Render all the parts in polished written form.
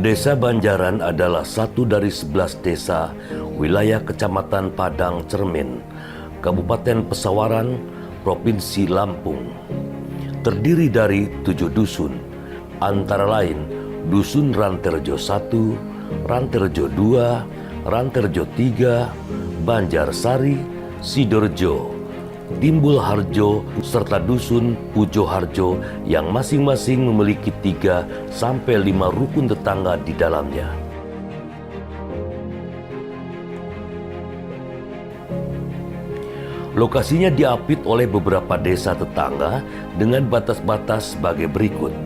Desa Banjaran adalah satu dari 11 desa wilayah Kecamatan Padang Cermin, Kabupaten Pesawaran, Provinsi Lampung. Terdiri dari 7 dusun, antara lain Dusun Ranterjo 1, Ranterjo 2, Ranterjo 3, Banjarsari, Sidorjo, Timbul Harjo, serta Dusun Pujo Harjo yang masing-masing memiliki 3 sampai 5 rukun tetangga di dalamnya. Lokasinya diapit oleh beberapa desa tetangga dengan batas-batas sebagai berikut.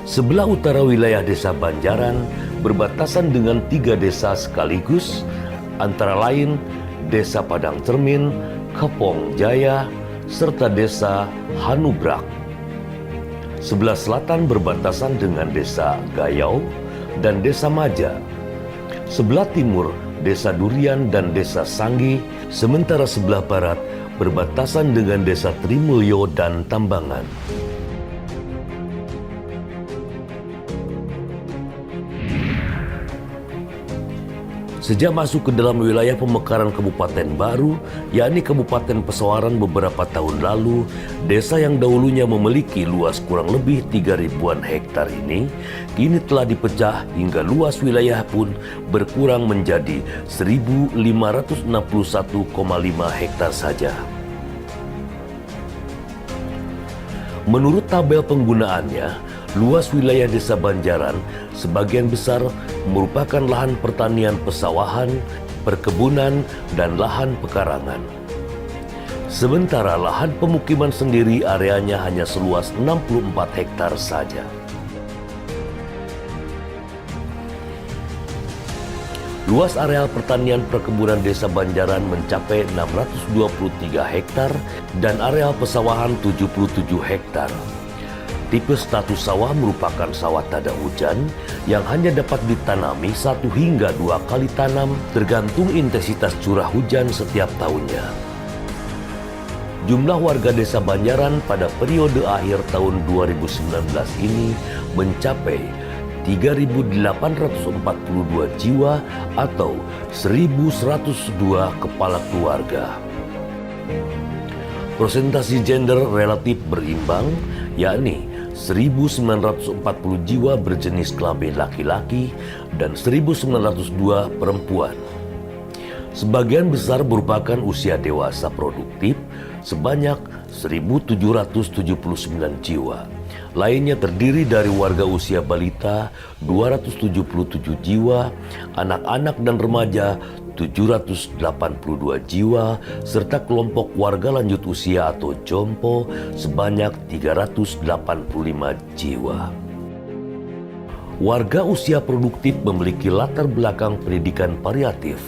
Sebelah utara wilayah Desa Banjaran berbatasan dengan 3 desa sekaligus, antara lain Desa Padang Cermin, Kepong Jaya, serta Desa Hanubrak. Sebelah selatan berbatasan dengan Desa Gayau dan Desa Maja. Sebelah timur Desa Durian dan Desa Sanggi, sementara sebelah barat berbatasan dengan Desa Trimulyo dan Tambangan. Sejak masuk ke dalam wilayah pemekaran Kabupaten baru, yakni Kabupaten Pesawaran beberapa tahun lalu, desa yang dahulunya memiliki luas kurang lebih 3.000-an hektar ini, kini telah dipecah hingga luas wilayah pun berkurang menjadi 1.561,5 hektar saja. Menurut tabel penggunaannya, luas wilayah Desa Banjaran sebagian besar merupakan lahan pertanian pesawahan, perkebunan, dan lahan pekarangan. Sementara lahan pemukiman sendiri areanya hanya seluas 64 hektar saja. Luas areal pertanian perkebunan Desa Banjaran mencapai 623 hektar dan areal pesawahan 77 hektar. Tipe status sawah merupakan sawah tada hujan yang hanya dapat ditanami 1 hingga 2 kali tanam tergantung intensitas curah hujan setiap tahunnya. Jumlah warga Desa Banjaran pada periode akhir tahun 2019 ini mencapai 3.842 jiwa atau 1.102 kepala keluarga. Persentase gender relatif berimbang, yakni 1.940 jiwa berjenis kelamin laki-laki dan 1.902 perempuan. Sebagian besar merupakan usia dewasa produktif sebanyak 1.779 jiwa. Lainnya terdiri dari warga usia balita 277 jiwa, anak-anak dan remaja 782 jiwa, serta kelompok warga lanjut usia atau jompo sebanyak 385 jiwa. Warga usia produktif memiliki latar belakang pendidikan variatif,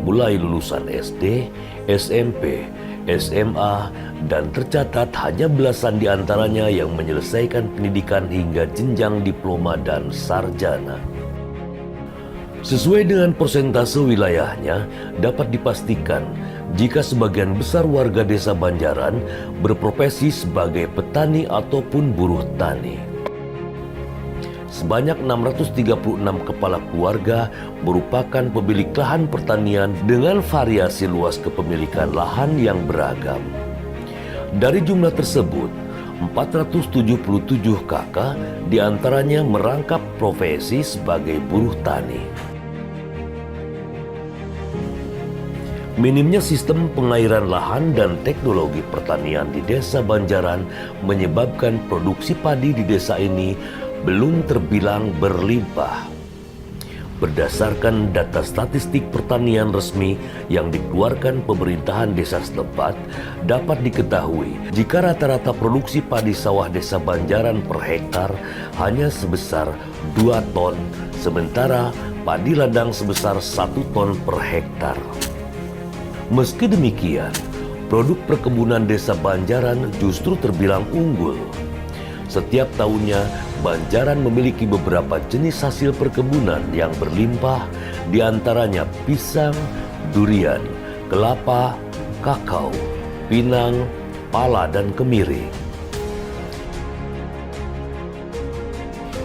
mulai lulusan SD, SMP, SMA, dan tercatat hanya belasan di antaranya yang menyelesaikan pendidikan hingga jenjang diploma dan sarjana. Sesuai dengan persentase wilayahnya, dapat dipastikan jika sebagian besar warga Desa Banjaran berprofesi sebagai petani ataupun buruh tani. Sebanyak 636 kepala keluarga merupakan pemilik lahan pertanian dengan variasi luas kepemilikan lahan yang beragam. Dari jumlah tersebut, 477 kakak diantaranya merangkap profesi sebagai buruh tani. Minimnya sistem pengairan lahan dan teknologi pertanian di Desa Banjaran menyebabkan produksi padi di desa ini belum terbilang berlimpah. Berdasarkan data statistik pertanian resmi yang dikeluarkan pemerintahan desa setempat, dapat diketahui jika rata-rata produksi padi sawah Desa Banjaran per hektar hanya sebesar 2 ton, sementara padi ladang sebesar 1 ton per hektar. Meski demikian, produk perkebunan Desa Banjaran justru terbilang unggul. Setiap tahunnya, Banjaran memiliki beberapa jenis hasil perkebunan yang berlimpah, diantaranya pisang, durian, kelapa, kakao, pinang, pala, dan kemiri.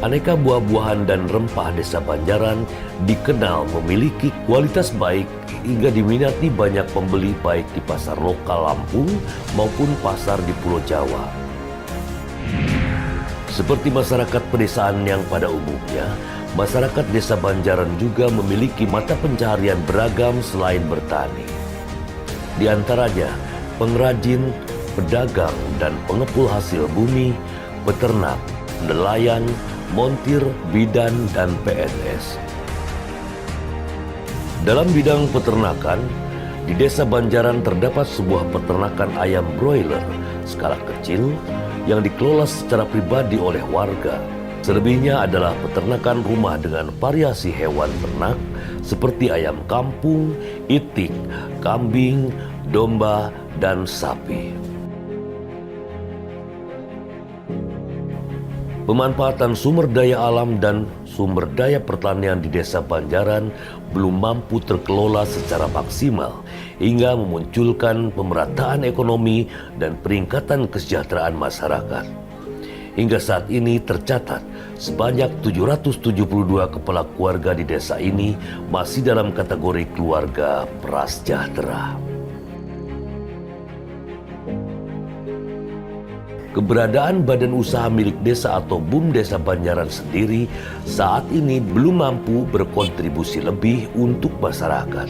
Aneka buah-buahan dan rempah Desa Banjaran dikenal memiliki kualitas baik hingga diminati banyak pembeli baik di pasar lokal Lampung maupun pasar di Pulau Jawa. Seperti masyarakat pedesaan yang pada umumnya, masyarakat Desa Banjaran juga memiliki mata pencaharian beragam selain bertani. Di antaranya pengrajin, pedagang dan pengepul hasil bumi, peternak, nelayan, montir, bidan, dan PNS. Dalam bidang peternakan, di Desa Banjaran terdapat sebuah peternakan ayam broiler skala kecil yang dikelola secara pribadi oleh warga. Selebihnya adalah peternakan rumah dengan variasi hewan ternak seperti ayam kampung, itik, kambing, domba, dan sapi. Pemanfaatan sumber daya alam dan sumber daya pertanian di Desa Banjaran belum mampu terkelola secara maksimal hingga memunculkan pemerataan ekonomi dan peningkatan kesejahteraan masyarakat. Hingga saat ini tercatat sebanyak 772 kepala keluarga di desa ini masih dalam kategori keluarga prasejahtera. Keberadaan badan usaha milik desa atau BUM Desa Banjaran sendiri saat ini belum mampu berkontribusi lebih untuk masyarakat.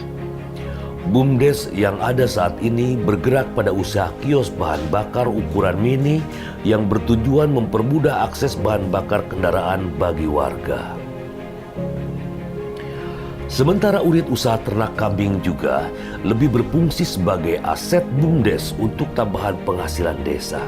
BUMDes yang ada saat ini bergerak pada usaha kios bahan bakar ukuran mini yang bertujuan mempermudah akses bahan bakar kendaraan bagi warga. Sementara unit usaha ternak kambing juga lebih berfungsi sebagai aset BUMDes untuk tambahan penghasilan desa.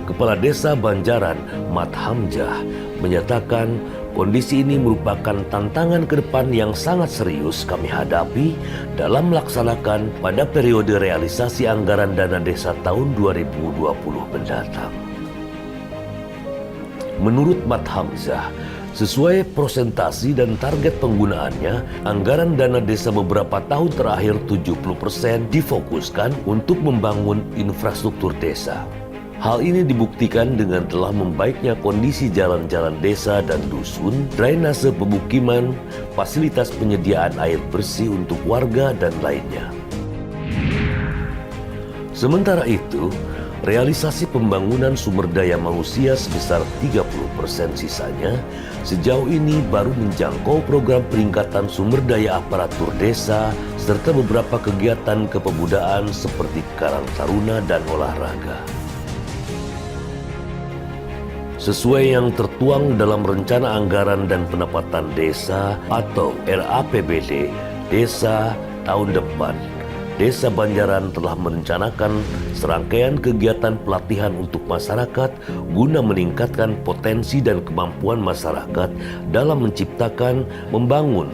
Kepala Desa Banjaran, Mat Hamzah, menyatakan kondisi ini merupakan tantangan ke depan yang sangat serius kami hadapi dalam melaksanakan pada periode realisasi anggaran dana desa tahun 2020 mendatang. Menurut Mat Hamzah, sesuai presentasi dan target penggunaannya, anggaran dana desa beberapa tahun terakhir 70% difokuskan untuk membangun infrastruktur desa. Hal ini dibuktikan dengan telah membaiknya kondisi jalan-jalan desa dan dusun, drainase pemukiman, fasilitas penyediaan air bersih untuk warga, dan lainnya. Sementara itu, realisasi pembangunan sumber daya manusia sebesar 30% sisanya sejauh ini baru menjangkau program peningkatan sumber daya aparatur desa serta beberapa kegiatan kepemudaan seperti Karang Taruna dan olahraga. Sesuai yang tertuang dalam Rencana Anggaran dan Pendapatan Desa atau RAPBD Desa tahun depan, Desa Banjaran telah merencanakan serangkaian kegiatan pelatihan untuk masyarakat guna meningkatkan potensi dan kemampuan masyarakat dalam menciptakan, membangun,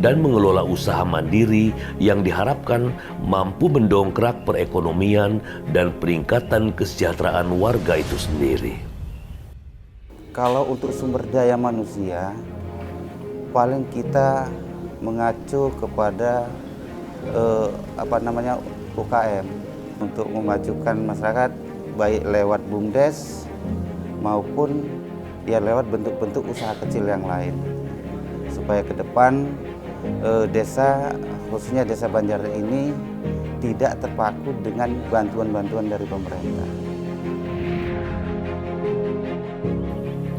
dan mengelola usaha mandiri yang diharapkan mampu mendongkrak perekonomian dan peningkatan kesejahteraan warga itu sendiri. Kalau untuk sumber daya manusia, paling kita mengacu kepada UKM untuk memajukan masyarakat baik lewat BUMDes maupun ya lewat bentuk-bentuk usaha kecil yang lain, supaya ke depan desa khususnya Desa Banjaran ini tidak terpaku dengan bantuan-bantuan dari pemerintah.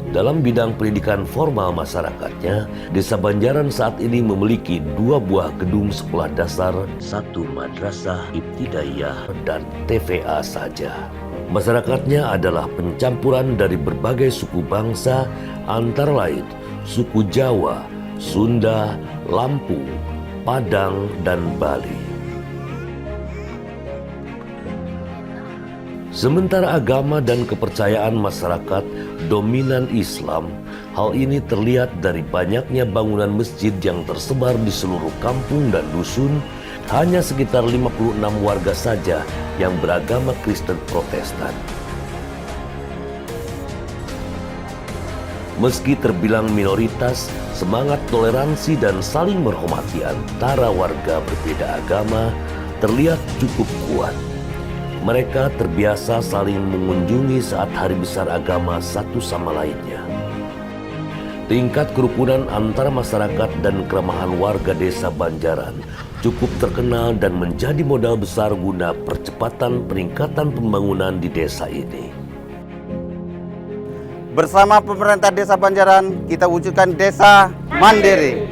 Dalam bidang pendidikan formal masyarakatnya, Desa Banjaran saat ini memiliki 2 buah gedung sekolah dasar, 1 madrasah ibtidaiyah, dan TVA saja. Masyarakatnya adalah pencampuran dari berbagai suku bangsa, antara lain suku Jawa, Sunda, Lampung, Padang, dan Bali. Sementara agama dan kepercayaan masyarakat dominan Islam, hal ini terlihat dari banyaknya bangunan masjid yang tersebar di seluruh kampung dan dusun. Hanya sekitar 56 warga saja yang beragama Kristen Protestan. Meski terbilang minoritas, semangat toleransi dan saling menghormati antara warga berbeda agama terlihat cukup kuat. Mereka terbiasa saling mengunjungi saat hari besar agama satu sama lainnya. Tingkat kerukunan antara masyarakat dan keramahan warga desa Banjaran cukup terkenal dan menjadi modal besar guna percepatan peningkatan pembangunan di desa ini. Bersama pemerintah desa Banjaran, kita wujudkan desa mandiri.